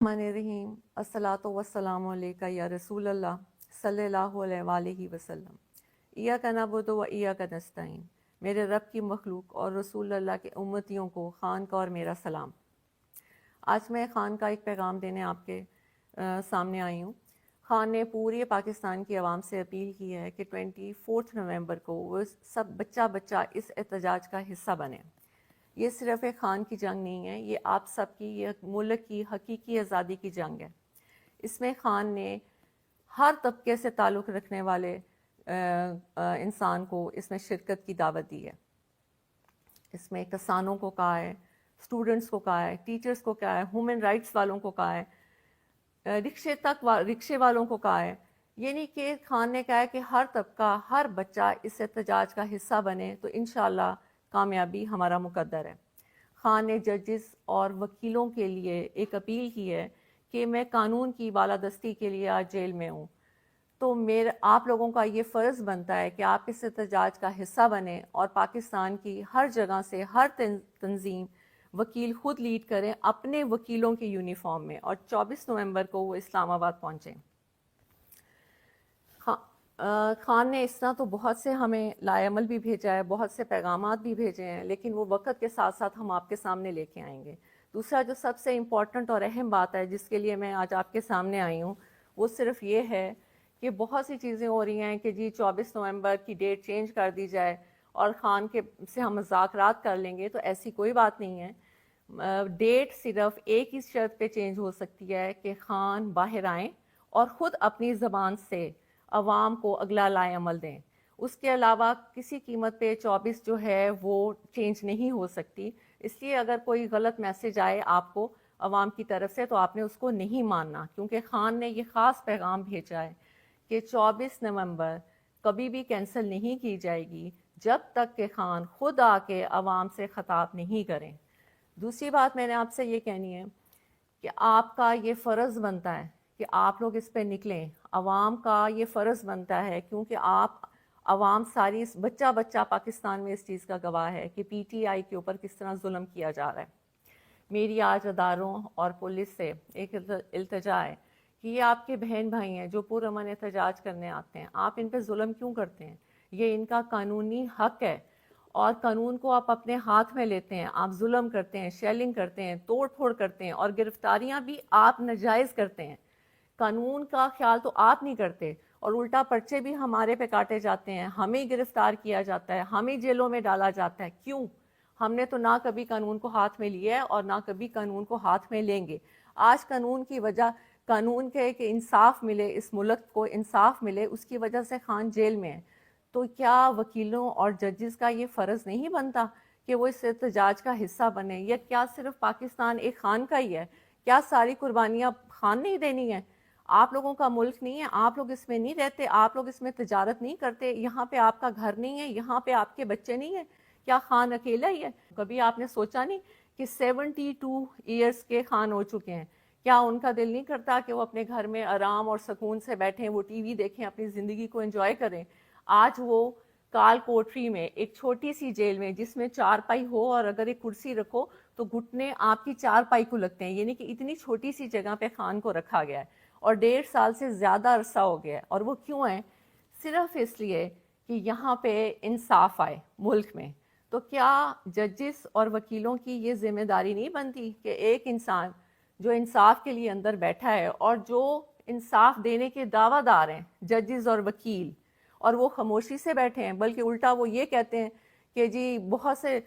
الرحمن الرحیم الصلاۃ والسلام علیکہ یا رسول اللہ صلی اللہ علیہ وآلہ وسلم۔ ایاک نعبد و ایاک نستعین۔ میرے رب کی مخلوق اور رسول اللہ کے امتیوں کو خان کا اور میرا سلام۔ آج میں خان کا ایک پیغام دینے آپ کے سامنے آئی ہوں۔ خان نے پورے پاکستان کی عوام سے اپیل کی ہے کہ 24 نومبر کو وہ سب بچہ اس احتجاج کا حصہ بنے۔ یہ صرف ایک خان کی جنگ نہیں ہے، یہ آپ سب کی، یہ ملک کی حقیقی آزادی کی جنگ ہے۔ اس میں خان نے ہر طبقے سے تعلق رکھنے والے انسان کو اس میں شرکت کی دعوت دی ہے۔ اس میں کسانوں کو کہا ہے، اسٹوڈنٹس کو کہا ہے، ٹیچرز کو کہا ہے، ہیومن رائٹس والوں کو کہا ہے، رکشے والوں کو کہا ہے۔ یہ نہیں کہ خان نے کہا ہے کہ ہر طبقہ، ہر بچہ اس احتجاج کا حصہ بنے تو انشاءاللہ کامیابی ہمارا مقدر ہے۔ خان نے ججز اور وکیلوں کے لیے ایک اپیل کی ہے کہ میں قانون کی بالادستی کے لیے آج جیل میں ہوں، تو آپ لوگوں کا یہ فرض بنتا ہے کہ آپ اس احتجاج کا حصہ بنیں اور پاکستان کی ہر جگہ سے ہر تنظیم وکیل خود لیڈ کریں اپنے وکیلوں کے یونیفارم میں، اور 24 نومبر کو وہ اسلام آباد پہنچیں۔ خان نے اس طرح تو بہت سے ہمیں لائے عمل بھی بھیجا ہے، بہت سے پیغامات بھی بھیجے ہیں، لیکن وہ وقت کے ساتھ ساتھ ہم آپ کے سامنے لے کے آئیں گے۔ دوسرا جو سب سے امپورٹنٹ اور اہم بات ہے جس کے لیے میں آج آپ کے سامنے آئی ہوں، وہ صرف یہ ہے کہ بہت سی چیزیں ہو رہی ہیں کہ جی 24 نومبر کی ڈیٹ چینج کر دی جائے اور خان کے سے ہم مذاکرات کر لیں گے، تو ایسی کوئی بات نہیں ہے۔ ڈیٹ صرف ایک ہی شرط پہ چینج ہو سکتی ہے کہ خان باہر آئیں اور خود اپنی زبان سے عوام کو اگلا لائے عمل دیں۔ اس کے علاوہ کسی قیمت پہ 24 جو ہے وہ چینج نہیں ہو سکتی۔ اس لیے اگر کوئی غلط میسج آئے آپ کو عوام کی طرف سے تو آپ نے اس کو نہیں ماننا، کیونکہ خان نے یہ خاص پیغام بھیجا ہے کہ 24 نومبر کبھی بھی کینسل نہیں کی جائے گی جب تک کہ خان خود آ کے عوام سے خطاب نہیں کریں۔ دوسری بات میں نے آپ سے یہ کہنی ہے کہ آپ کا یہ فرض بنتا ہے کہ آپ لوگ اس پہ نکلیں۔ عوام کا یہ فرض بنتا ہے، کیونکہ عوام ساری بچہ پاکستان میں اس چیز کا گواہ ہے کہ پی ٹی آئی کے اوپر کس طرح ظلم کیا جا رہا ہے۔ میری آج اداروں اور پولیس سے ایک التجا ہے کہ یہ آپ کے بہن بھائی ہیں جو پرامن احتجاج کرنے آتے ہیں، آپ ان پہ ظلم کیوں کرتے ہیں؟ یہ ان کا قانونی حق ہے، اور قانون کو آپ اپنے ہاتھ میں لیتے ہیں، آپ ظلم کرتے ہیں، شیلنگ کرتے ہیں، توڑ پھوڑ کرتے ہیں، اور گرفتاریاں بھی آپ ناجائز کرتے ہیں۔ قانون کا خیال تو آپ نہیں کرتے، اور الٹا پرچے بھی ہمارے پہ کاٹے جاتے ہیں، ہمیں گرفتار کیا جاتا ہے، ہمیں جیلوں میں ڈالا جاتا ہے۔ کیوں؟ ہم نے تو نہ کبھی قانون کو ہاتھ میں لیا ہے اور نہ کبھی قانون کو ہاتھ میں لیں گے۔ آج قانون کی وجہ، قانون کے کہ انصاف ملے، اس ملک کو انصاف ملے، اس کی وجہ سے خان جیل میں ہے۔ تو کیا وکیلوں اور ججز کا یہ فرض نہیں بنتا کہ وہ اس احتجاج کا حصہ بنے؟ یا کیا صرف پاکستان ایک خان کا ہی ہے؟ کیا ساری قربانیاں خان نہیں دینی ہیں؟ آپ لوگوں کا ملک نہیں ہے؟ آپ لوگ اس میں نہیں رہتے؟ آپ لوگ اس میں تجارت نہیں کرتے؟ یہاں پہ آپ کا گھر نہیں ہے؟ یہاں پہ آپ کے بچے نہیں ہیں؟ کیا خان اکیلا ہی ہے؟ کبھی آپ نے سوچا نہیں کہ 72 ایئرس کے خان ہو چکے ہیں؟ کیا ان کا دل نہیں کرتا کہ وہ اپنے گھر میں آرام اور سکون سے بیٹھیں، وہ ٹی وی دیکھیں، اپنی زندگی کو انجوائے کریں؟ آج وہ کال کوٹری میں ایک چھوٹی سی جیل میں، جس میں 4 پائی ہو اور اگر ایک کرسی رکھو تو گھٹنے آپ کی 4 پائی کو لگتے ہیں، یعنی کہ اتنی چھوٹی سی جگہ پہ خان کو رکھا گیا ہے، اور 1.5 سال سے زیادہ عرصہ ہو گیا ہے۔ اور وہ کیوں ہے؟ صرف اس لیے کہ یہاں پہ انصاف آئے ملک میں۔ تو کیا ججز اور وکیلوں کی یہ ذمہ داری نہیں بنتی کہ ایک انسان جو انصاف کے لیے اندر بیٹھا ہے اور جو انصاف دینے کے دعویٰ دار ہیں ججز اور وکیل، اور وہ خاموشی سے بیٹھے ہیں، بلکہ الٹا وہ یہ کہتے ہیں کہ جی بہت سے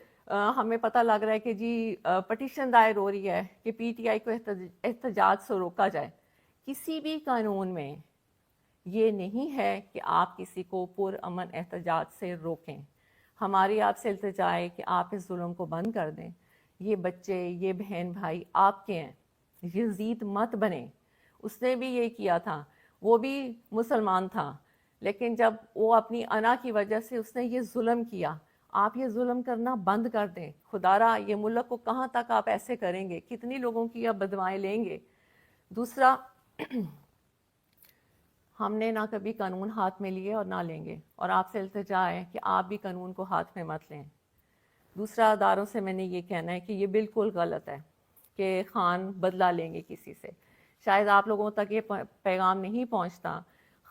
ہمیں پتہ لگ رہا ہے کہ جی پٹیشن دائر ہو رہی ہے کہ پی ٹی آئی کو احتجاج سے روکا جائے۔ کسی بھی قانون میں یہ نہیں ہے کہ آپ کسی کو پرامن احتجاج سے روکیں۔ ہماری آپ سے التجا ہے کہ آپ اس ظلم کو بند کر دیں۔ یہ بچے، یہ بہن بھائی آپ کے ہیں، یزید مت بنیں۔ اس نے بھی یہ کیا تھا، وہ بھی مسلمان تھا، لیکن جب وہ اپنی انا کی وجہ سے اس نے یہ ظلم کیا، آپ یہ ظلم کرنا بند کر دیں۔ خدا را یہ ملک کو کہاں تک آپ ایسے کریں گے؟ کتنی لوگوں کی آپ بدوائیں لیں گے؟ دوسرا، ہم نے نہ کبھی قانون ہاتھ میں لیے اور نہ لیں گے، اور آپ سے التجا ہے کہ آپ بھی قانون کو ہاتھ میں مت لیں۔ دوسرا، اداروں سے میں نے یہ کہنا ہے کہ یہ بالکل غلط ہے کہ خان بدلہ لیں گے کسی سے، شاید آپ لوگوں تک یہ پیغام نہیں پہنچتا۔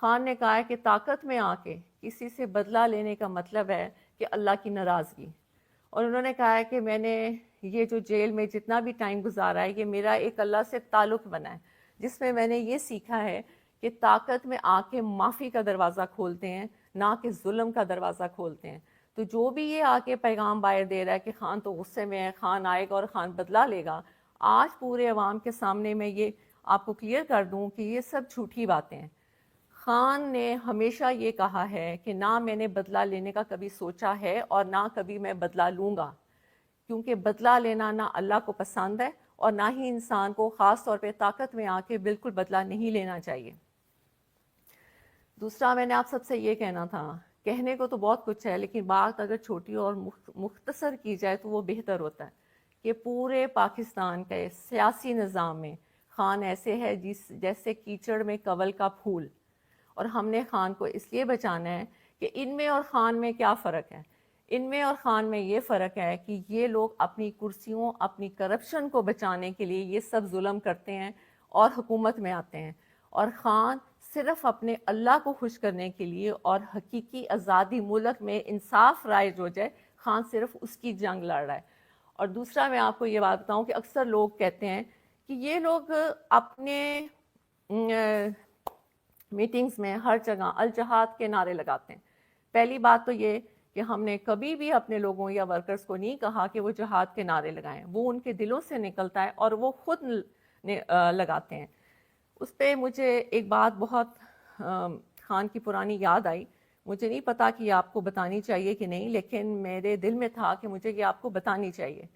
خان نے کہا ہے کہ طاقت میں آ کے کسی سے بدلہ لینے کا مطلب ہے کہ اللہ کی ناراضگی، اور انہوں نے کہا ہے کہ میں نے یہ جو جیل میں جتنا بھی ٹائم گزارا ہے یہ میرا ایک اللہ سے تعلق بنا ہے، جس میں میں نے یہ سیکھا ہے کہ طاقت میں آ کے معافی کا دروازہ کھولتے ہیں، نہ کہ ظلم کا دروازہ کھولتے ہیں۔ تو جو بھی یہ آ کے پیغام باہر دے رہا ہے کہ خان تو غصے میں ہے، خان آئے گا اور خان بدلہ لے گا، آج پورے عوام کے سامنے میں یہ آپ کو کلیئر کر دوں کہ یہ سب جھوٹی باتیں ہیں۔ خان نے ہمیشہ یہ کہا ہے کہ نہ میں نے بدلہ لینے کا کبھی سوچا ہے اور نہ کبھی میں بدلہ لوں گا، کیونکہ بدلہ لینا نہ اللہ کو پسند ہے اور نہ ہی انسان کو خاص طور پہ طاقت میں آ کے بالکل بدلہ نہیں لینا چاہیے۔ دوسرا میں نے آپ سب سے یہ کہنا تھا، کہنے کو تو بہت کچھ ہے لیکن بات اگر چھوٹی اور مختصر کی جائے تو وہ بہتر ہوتا ہے کہ پورے پاکستان کے سیاسی نظام میں خان ایسے ہے جیسے کیچڑ میں کنول کا پھول، اور ہم نے خان کو اس لیے بچانا ہے کہ ان میں اور خان میں کیا فرق ہے؟ ان میں اور خان میں یہ فرق ہے کہ یہ لوگ اپنی کرسیوں، اپنی کرپشن کو بچانے کے لیے یہ سب ظلم کرتے ہیں اور حکومت میں آتے ہیں، اور خان صرف اپنے اللہ کو خوش کرنے کے لیے اور حقیقی آزادی ملک میں انصاف رائج ہو جائے، خان صرف اس کی جنگ لڑ رہا ہے۔ اور دوسرا میں آپ کو یہ بات بتاؤں کہ اکثر لوگ کہتے ہیں کہ یہ لوگ اپنے میٹنگز میں ہر جگہ الجہاد کے نعرے لگاتے ہیں۔ پہلی بات تو یہ کہ ہم نے کبھی بھی اپنے لوگوں یا ورکرز کو نہیں کہا کہ وہ جہاد کے نعرے لگائیں، وہ ان کے دلوں سے نکلتا ہے اور وہ خود لگاتے ہیں۔ اس پہ مجھے ایک بات بہت خان کی پرانی یاد آئی، مجھے نہیں پتا کہ یہ آپ کو بتانی چاہیے کہ نہیں، لیکن میرے دل میں تھا کہ مجھے یہ آپ کو بتانی چاہیے،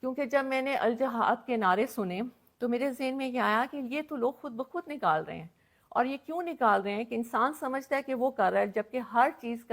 کیونکہ جب میں نے الجہاد کے نعرے سنے تو میرے ذہن میں یہ آیا کہ یہ تو لوگ خود بخود نکال رہے ہیں، اور یہ کیوں نکال رہے ہیں کہ انسان سمجھتا ہے کہ وہ کر رہا ہے، جبکہ ہر چیز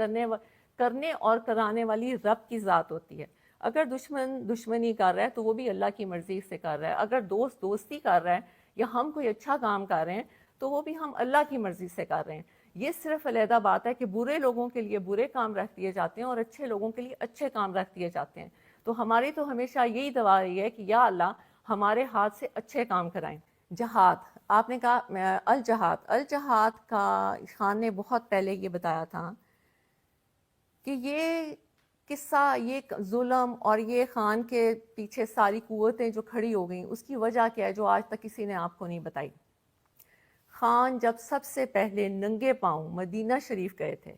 کرنے اور کرانے والی رب کی ذات ہوتی ہے۔ اگر دشمن دشمنی کر رہا ہے تو وہ بھی اللہ کی مرضی سے کر رہا ہے، اگر دوست دوستی کر رہا ہے یا ہم کوئی اچھا کام کر رہے ہیں تو وہ بھی ہم اللہ کی مرضی سے کر رہے ہیں۔ یہ صرف علیحدہ بات ہے کہ برے لوگوں کے لیے برے کام رکھ دیے جاتے ہیں اور اچھے لوگوں کے لیے اچھے کام رکھ دیے جاتے ہیں۔ تو ہماری تو ہمیشہ یہی دعا رہی ہے کہ یا اللہ ہمارے ہاتھ سے اچھے کام کرائیں۔ جہاد، آپ نے کہا الجہاد کا خان نے بہت پہلے یہ بتایا تھا کہ یہ قصہ، یہ ظلم اور یہ خان کے پیچھے ساری قوتیں جو کھڑی ہو گئیں اس کی وجہ کیا ہے جو آج تک کسی نے آپ کو نہیں بتائی۔ خان جب سب سے پہلے ننگے پاؤں مدینہ شریف گئے تھے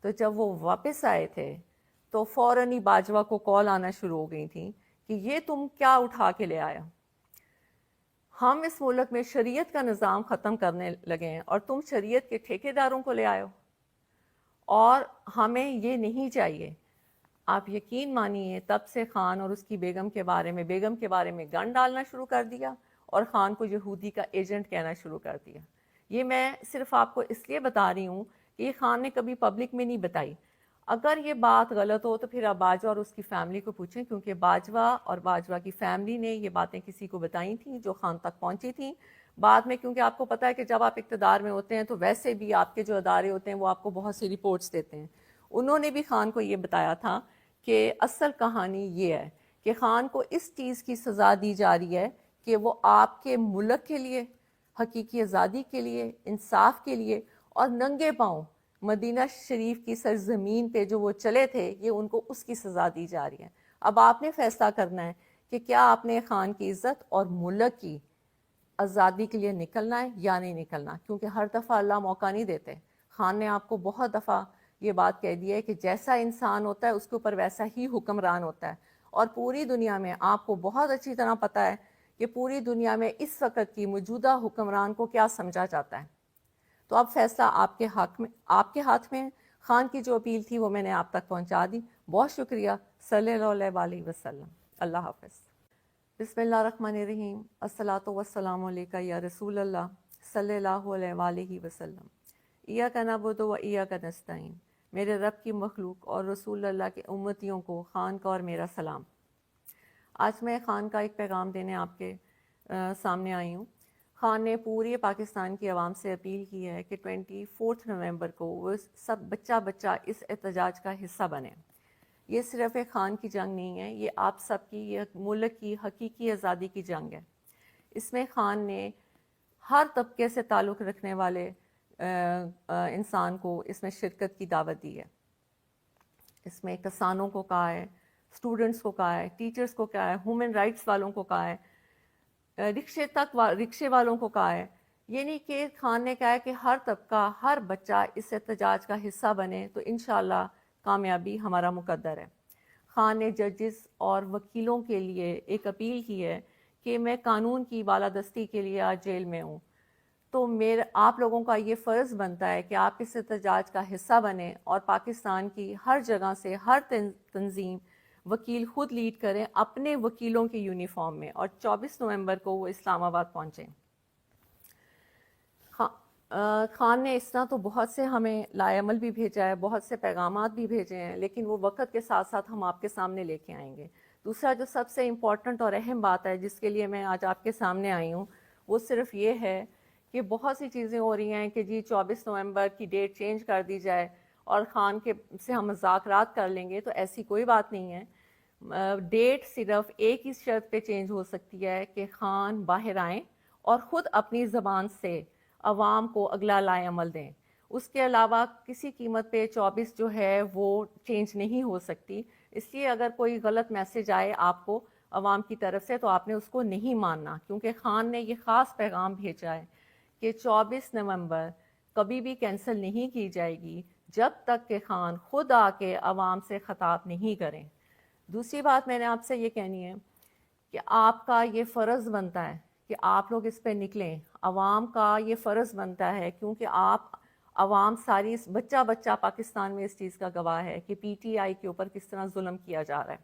تو جب وہ واپس آئے تھے تو فوراً ہی باجوہ کو کال آنا شروع ہو گئی تھیں کہ یہ تم کیا اٹھا کے لے آیا، ہم اس ملک میں شریعت کا نظام ختم کرنے لگے ہیں اور تم شریعت کے ٹھیکیداروں کو لے آئے ہو، اور ہمیں یہ نہیں چاہیے۔ آپ یقین مانیے تب سے خان اور اس کی بیگم کے بارے میں گن ڈالنا شروع کر دیا اور خان کو یہودی کا ایجنٹ کہنا شروع کر دیا۔ یہ میں صرف آپ کو اس لیے بتا رہی ہوں کہ یہ خان نے کبھی پبلک میں نہیں بتائی۔ اگر یہ بات غلط ہو تو پھر آپ باجوہ اور اس کی فیملی کو پوچھیں، کیونکہ باجوہ اور باجوہ کی فیملی نے یہ باتیں کسی کو بتائی تھیں جو خان تک پہنچی تھیں۔ بعد میں کیونکہ آپ کو پتہ ہے کہ جب آپ اقتدار میں ہوتے ہیں تو ویسے بھی آپ کے جو ادارے ہوتے ہیں وہ آپ کو بہت سی رپورٹس دیتے ہیں، انہوں نے بھی خان کو یہ بتایا تھا کہ اصل کہانی یہ ہے کہ خان کو اس چیز کی سزا دی جا رہی ہے کہ وہ آپ کے ملک کے لیے، حقیقی آزادی کے لیے، انصاف کے لیے اور ننگے پاؤں مدینہ شریف کی سرزمین پہ جو وہ چلے تھے، یہ ان کو اس کی سزا دی جا رہی ہے۔ اب آپ نے فیصلہ کرنا ہے کہ کیا آپ نے خان کی عزت اور ملک کی آزادی کے لیے نکلنا ہے یا نہیں نکلنا، کیونکہ ہر دفعہ اللہ موقع نہیں دیتے۔ خان نے آپ کو بہت دفعہ یہ بات کہہ دی ہے کہ جیسا انسان ہوتا ہے اس کے اوپر ویسا ہی حکمران ہوتا ہے، اور پوری دنیا میں آپ کو بہت اچھی طرح پتہ ہے کہ پوری دنیا میں اس وقت کی موجودہ حکمران کو کیا سمجھا جاتا ہے۔ تو اب فیصلہ آپ کے ہاتھ میں ہے۔ خان کی جو اپیل تھی وہ میں نے آپ تک پہنچا دی۔ بہت شکریہ۔ صلی اللہ علیہ وسلم۔ اللہ حافظ۔ بسم اللہ الرحمن الرحیم۔ الصلاۃ والسلام علیکہ یا رسول اللہ صلی اللہ علیہ وآلہ وسلم۔ ایاک نعبد و ایاک نستعین۔ میرے رب کی مخلوق اور رسول اللہ کے امتیوں کو خان کا اور میرا سلام۔ آج میں خان کا ایک پیغام دینے آپ کے سامنے آئی ہوں۔ خان نے پورے پاکستان کی عوام سے اپیل کی ہے کہ 24 نومبر کو وہ سب بچہ اس احتجاج کا حصہ بنے۔ یہ صرف ایک خان کی جنگ نہیں ہے، یہ آپ سب کی، یہ ملک کی حقیقی آزادی کی جنگ ہے۔ اس میں خان نے ہر طبقے سے تعلق رکھنے والے انسان کو اس میں شرکت کی دعوت دی ہے۔ اس میں کسانوں کو کہا ہے، اسٹوڈنٹس کو کہا ہے، ٹیچرز کو کہا ہے، ہیومن رائٹس والوں کو کہا ہے، رکشے والوں کو کہا ہے۔ یہ نہیں کہ خان نے کہا ہے کہ ہر طبقہ، ہر بچہ اس احتجاج کا حصہ بنے تو انشاءاللہ کامیابی ہمارا مقدر ہے۔ خان نے ججز اور وکیلوں کے لیے ایک اپیل کی ہے کہ میں قانون کی بالادستی کے لیے آج جیل میں ہوں، تو آپ لوگوں کا یہ فرض بنتا ہے کہ آپ اس احتجاج کا حصہ بنیں اور پاکستان کی ہر جگہ سے ہر تنظیم وکیل خود لیڈ کریں اپنے وکیلوں کے یونیفارم میں، اور 24 نومبر کو وہ اسلام آباد پہنچیں۔ خان نے اس طرح تو بہت سے ہمیں لائے عمل بھی بھیجا ہے، بہت سے پیغامات بھی بھیجے ہیں، لیکن وہ وقت کے ساتھ ساتھ ہم آپ کے سامنے لے کے آئیں گے۔ دوسرا جو سب سے امپورٹنٹ اور اہم بات ہے جس کے لیے میں آج آپ کے سامنے آئی ہوں، وہ صرف یہ ہے کہ بہت سی چیزیں ہو رہی ہیں کہ جی 24 نومبر کی ڈیٹ چینج کر دی جائے اور خان کے سے ہم مذاکرات کر لیں گے، تو ایسی کوئی بات نہیں ہے۔ ڈیٹ صرف ایک ہی شرط پہ چینج ہو سکتی ہے کہ خان باہر آئیں اور خود اپنی زبان سے عوام کو اگلا لائے عمل دیں۔ اس کے علاوہ کسی قیمت پہ 24 جو ہے وہ چینج نہیں ہو سکتی۔ اس لیے اگر کوئی غلط میسج آئے آپ کو عوام کی طرف سے تو آپ نے اس کو نہیں ماننا، کیونکہ خان نے یہ خاص پیغام بھیجا ہے کہ 24 نومبر کبھی بھی کینسل نہیں کی جائے گی جب تک کہ خان خود آ کے عوام سے خطاب نہیں کریں۔ دوسری بات میں نے آپ سے یہ کہنی ہے کہ آپ کا یہ فرض بنتا ہے کہ آپ لوگ اس پہ نکلیں، عوام کا یہ فرض بنتا ہے، کیونکہ عوام ساری بچہ بچہ پاکستان میں اس چیز کا گواہ ہے کہ پی ٹی آئی کے اوپر کس طرح ظلم کیا جا رہا ہے۔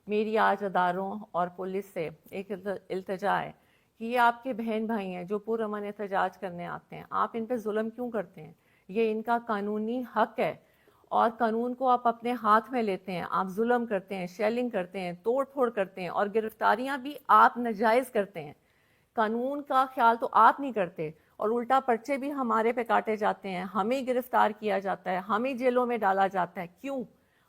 میری آج اداروں اور پولیس سے ایک التجا ہے کہ یہ آپ کے بہن بھائی ہیں جو پرامن احتجاج کرنے آتے ہیں، آپ ان پہ ظلم کیوں کرتے ہیں؟ یہ ان کا قانونی حق ہے، اور قانون کو آپ اپنے ہاتھ میں لیتے ہیں، آپ ظلم کرتے ہیں، شیلنگ کرتے ہیں، توڑ پھوڑ کرتے ہیں، اور گرفتاریاں بھی آپ ناجائز کرتے ہیں۔ قانون کا خیال تو آپ نہیں کرتے، اور الٹا پرچے بھی ہمارے پہ کاٹے جاتے ہیں، ہمیں گرفتار کیا جاتا ہے، ہمیں جیلوں میں ڈالا جاتا ہے۔ کیوں؟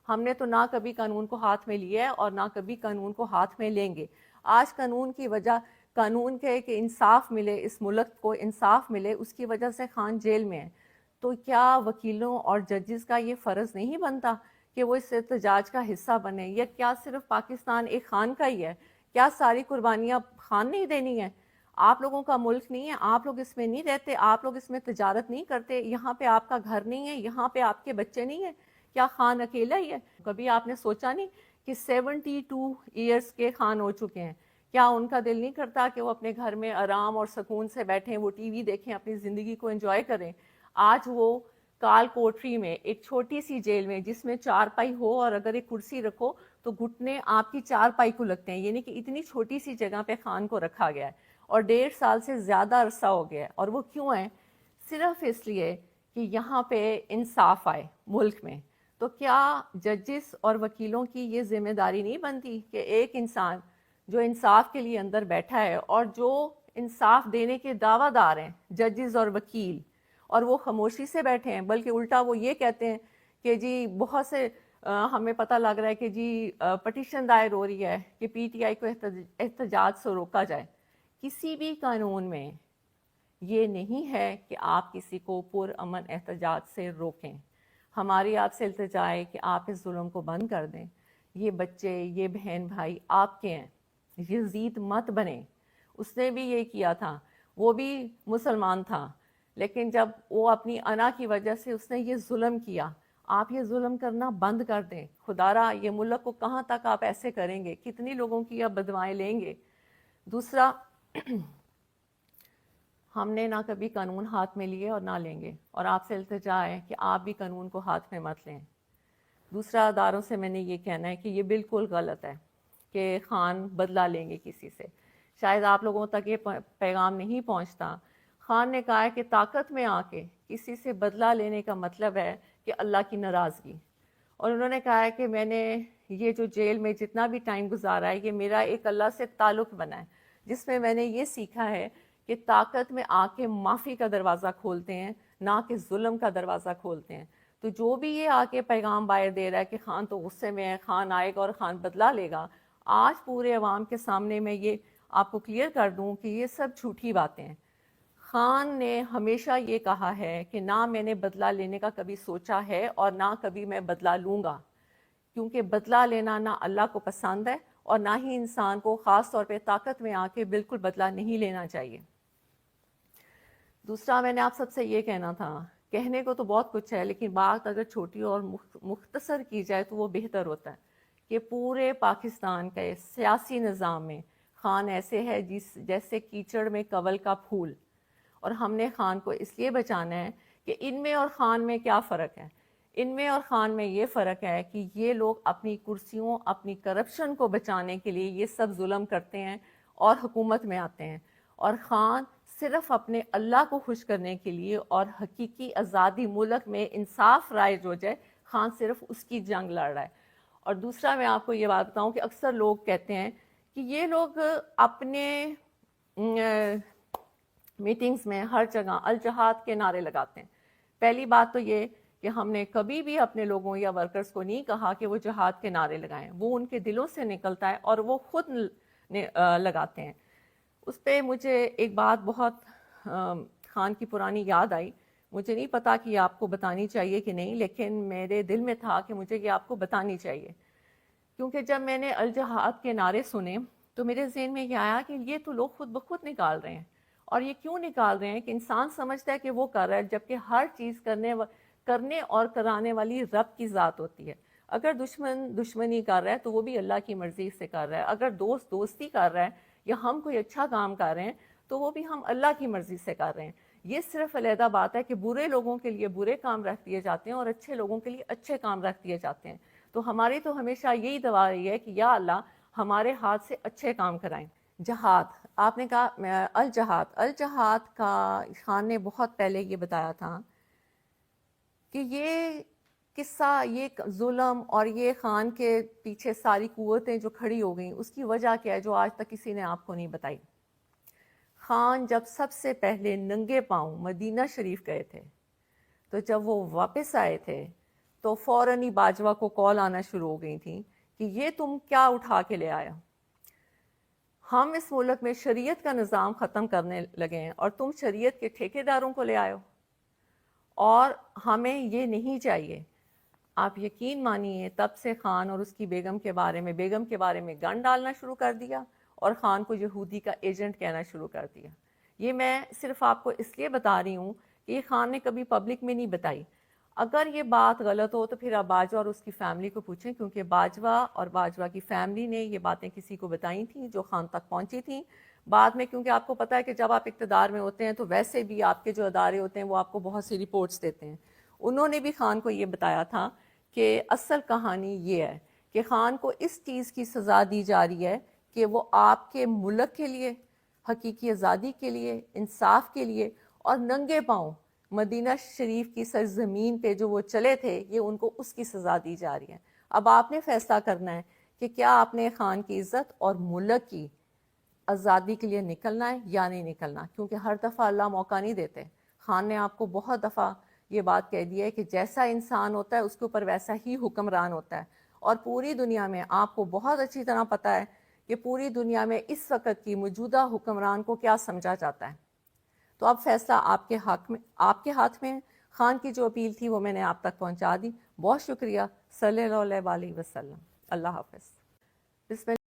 ہم نے تو نہ کبھی قانون کو ہاتھ میں لیا ہے اور نہ کبھی قانون کو ہاتھ میں لیں گے۔ آج قانون کی وجہ، قانون کے کہ انصاف ملے، اس ملک کو انصاف ملے، اس کی وجہ سے خان جیل میں ہے۔ تو کیا وکیلوں اور ججز کا یہ فرض نہیں بنتا کہ وہ اس احتجاج کا حصہ بنے؟ یا کیا صرف پاکستان ایک خان کا ہی ہے؟ کیا ساری قربانیاں خان نہیں دینی ہے؟ آپ لوگوں کا ملک نہیں ہے؟ آپ لوگ اس میں نہیں رہتے؟ آپ لوگ اس میں تجارت نہیں کرتے؟ یہاں پہ آپ کا گھر نہیں ہے؟ یہاں پہ آپ کے بچے نہیں ہیں؟ کیا خان اکیلا ہی ہے؟ کبھی آپ نے سوچا نہیں کہ 72 ایئرس کے خان ہو چکے ہیں؟ کیا ان کا دل نہیں کرتا کہ وہ اپنے گھر میں آرام اور سکون سے بیٹھیں، وہ ٹی وی دیکھیں، اپنی زندگی کو انجوائے کریں؟ آج وہ کال کوٹری میں ایک چھوٹی سی جیل میں جس میں 4 پائی ہو، اور اگر ایک کرسی رکھو تو گھٹنے آپ کی 4 پائی کو لگتے ہیں، یعنی کہ اتنی چھوٹی سی جگہ پہ خان کو رکھا گیا ہے، اور 1.5 سال سے زیادہ عرصہ ہو گیا ہے۔ اور وہ کیوں ہے؟ صرف اس لیے کہ یہاں پہ انصاف آئے ملک میں۔ تو کیا ججز اور وکیلوں کی یہ ذمہ داری نہیں بنتی کہ ایک انسان جو انصاف کے لیے اندر بیٹھا ہے اور جو انصاف دینے کے دعویٰ دار ہیں ججز اور وکیل، اور وہ خاموشی سے بیٹھے ہیں، بلکہ الٹا وہ یہ کہتے ہیں کہ جی بہت سے ہمیں پتہ لگ رہا ہے کہ جی پٹیشن دائر ہو رہی ہے کہ پی ٹی آئی کو احتجاج سے روکا جائے۔ کسی بھی قانون میں یہ نہیں ہے کہ آپ کسی کو پرامن احتجاج سے روکیں۔ ہماری آپ سے التجا ہے کہ آپ اس ظلم کو بند کر دیں۔ یہ بچے، یہ بہن بھائی آپ کے ہیں، یزید مت بنیں۔ اس نے بھی یہ کیا تھا، وہ بھی مسلمان تھا، لیکن جب وہ اپنی انا کی وجہ سے اس نے یہ ظلم کیا، آپ یہ ظلم کرنا بند کر دیں۔ خدا را یہ ملک کو کہاں تک آپ ایسے کریں گے؟ کتنی لوگوں کی آپ بدوائیں لیں گے؟ دوسرا، ہم نے نہ کبھی قانون ہاتھ میں لیے اور نہ لیں گے، اور آپ سے التجا ہے کہ آپ بھی قانون کو ہاتھ میں مت لیں۔ دوسرا، اداروں سے میں نے یہ کہنا ہے کہ یہ بالکل غلط ہے کہ خان بدلہ لیں گے کسی سے۔ شاید آپ لوگوں تک یہ پیغام نہیں پہنچتا۔ خان نے کہا ہے کہ طاقت میں آ کے کسی سے بدلہ لینے کا مطلب ہے کہ اللہ کی ناراضگی، اور انہوں نے کہا ہے کہ میں نے یہ جو جیل میں جتنا بھی ٹائم گزارا ہے یہ میرا ایک اللہ سے تعلق بنا ہے، جس میں نے یہ سیکھا ہے کہ طاقت میں آ کے معافی کا دروازہ کھولتے ہیں، نہ کہ ظلم کا دروازہ کھولتے ہیں۔ تو تو جو بھی یہ آ کے پیغام باہر دے رہا ہے کہ خان تو غصے میں ہے، خان آئے گا اور خان بدلہ لے گا، آج پورے عوام کے سامنے میں یہ آپ کو کلیئر کر دوں کہ یہ سب جھوٹی باتیں ہیں۔ خان نے ہمیشہ یہ کہا ہے کہ نہ میں نے بدلہ لینے کا کبھی سوچا ہے اور نہ کبھی میں بدلہ لوں گا، کیونکہ بدلہ لینا نہ اللہ کو پسند ہے اور نہ ہی انسان کو خاص طور پہ طاقت میں آ کے بالکل بدلہ نہیں لینا چاہیے۔ دوسرا میں نے آپ سب سے یہ کہنا تھا، کہنے کو تو بہت کچھ ہے لیکن بات اگر چھوٹی اور مختصر کی جائے تو وہ بہتر ہوتا ہے کہ پورے پاکستان کے سیاسی نظام میں خان ایسے ہے جیسے کیچڑ میں کنول کا پھول، اور ہم نے خان کو اس لیے بچانا ہے کہ ان میں اور خان میں کیا فرق ہے؟ ان میں اور خان میں یہ فرق ہے کہ یہ لوگ اپنی کرسیوں، اپنی کرپشن کو بچانے کے لیے یہ سب ظلم کرتے ہیں اور حکومت میں آتے ہیں، اور خان صرف اپنے اللہ کو خوش کرنے کے لیے اور حقیقی آزادی ملک میں انصاف رائج ہو جائے، خان صرف اس کی جنگ لڑ رہا ہے۔ اور دوسرا میں آپ کو یہ بات بتاؤں کہ اکثر لوگ کہتے ہیں کہ یہ لوگ اپنے میٹنگز میں ہر جگہ الجہاد کے نعرے لگاتے ہیں۔ پہلی بات تو یہ کہ ہم نے کبھی بھی اپنے لوگوں یا ورکرز کو نہیں کہا کہ وہ جہاد کے نعرے لگائیں، وہ ان کے دلوں سے نکلتا ہے اور وہ خود لگاتے ہیں۔ اس پہ مجھے ایک بات بہت خان کی پرانی یاد آئی، مجھے نہیں پتا کہ یہ آپ کو بتانی چاہیے کہ نہیں، لیکن میرے دل میں تھا کہ مجھے یہ آپ کو بتانی چاہیے، کیونکہ جب میں نے الجہاد کے نعرے سنے تو میرے ذہن میں یہ آیا کہ یہ تو لوگ خود بخود نکال رہے ہیں، اور یہ کیوں نکال رہے ہیں کہ انسان سمجھتا ہے کہ وہ کر رہا ہے، جبکہ ہر چیز کرنے اور کرانے والی رب کی ذات ہوتی ہے۔ اگر دشمن دشمنی کر رہا ہے تو وہ بھی اللہ کی مرضی سے کر رہا ہے، اگر دوست دوستی کر رہا ہے یا ہم کوئی اچھا کام کر رہے ہیں تو وہ بھی ہم اللہ کی مرضی سے کر رہے ہیں۔ یہ صرف علیحدہ بات ہے کہ برے لوگوں کے لیے برے کام رکھ دیے جاتے ہیں اور اچھے لوگوں کے لیے اچھے کام رکھ دیے جاتے ہیں۔ تو ہماری تو ہمیشہ یہی دعا رہی ہے کہ یا اللہ ہمارے ہاتھ سے اچھے کام کرائیں۔ جہاد، آپ نے کہا الجہاد کا خان نے بہت پہلے یہ بتایا تھا کہ یہ قصہ، یہ ظلم اور یہ خان کے پیچھے ساری قوتیں جو کھڑی ہو گئیں اس کی وجہ کیا ہے جو آج تک کسی نے آپ کو نہیں بتائی۔ خان جب سب سے پہلے ننگے پاؤں مدینہ شریف گئے تھے تو جب وہ واپس آئے تھے تو فوراً ہی باجوہ کو کال آنا شروع ہو گئی تھی کہ یہ تم کیا اٹھا کے لے آیا، ہم اس ملک میں شریعت کا نظام ختم کرنے لگے ہیں اور تم شریعت کے ٹھیکیداروں کو لے آئے ہو، اور ہمیں یہ نہیں چاہیے۔ آپ یقین مانیے تب سے خان اور اس کی بیگم کے بارے میں گن ڈالنا شروع کر دیا اور خان کو یہودی کا ایجنٹ کہنا شروع کر دیا۔ یہ میں صرف آپ کو اس لیے بتا رہی ہوں کہ یہ خان نے کبھی پبلک میں نہیں بتائی۔ اگر یہ بات غلط ہو تو پھر آپ باجوہ اور اس کی فیملی کو پوچھیں، کیونکہ باجوہ اور باجوہ کی فیملی نے یہ باتیں کسی کو بتائی تھیں جو خان تک پہنچی تھیں۔ بعد میں کیونکہ آپ کو پتہ ہے کہ جب آپ اقتدار میں ہوتے ہیں تو ویسے بھی آپ کے جو ادارے ہوتے ہیں وہ آپ کو بہت سی رپورٹس دیتے ہیں، انہوں نے بھی خان کو یہ بتایا تھا کہ اصل کہانی یہ ہے کہ خان کو اس چیز کی سزا دی جا رہی ہے کہ وہ آپ کے ملک کے لیے، حقیقی آزادی کے لیے، انصاف کے لیے اور ننگے پاؤں مدینہ شریف کی سرزمین پہ جو وہ چلے تھے، یہ ان کو اس کی سزا دی جا رہی ہے۔ اب آپ نے فیصلہ کرنا ہے کہ کیا آپ نے خان کی عزت اور ملک کی آزادی کے لیے نکلنا ہے یا نہیں نکلنا، کیونکہ ہر دفعہ اللہ موقع نہیں دیتے۔ خان نے آپ کو بہت دفعہ یہ بات کہہ دی ہے کہ جیسا انسان ہوتا ہے اس کے اوپر ویسا ہی حکمران ہوتا ہے، اور پوری دنیا میں آپ کو بہت اچھی طرح پتہ ہے کہ پوری دنیا میں اس وقت کی موجودہ حکمران کو کیا سمجھا جاتا ہے۔ تو اب فیصلہ آپ کے ہاتھ میں۔ خان کی جو اپیل تھی وہ میں نے آپ تک پہنچا دی۔ بہت شکریہ۔ صلی اللہ علیہ وسلم۔ اللہ حافظ۔ بسم اللہ۔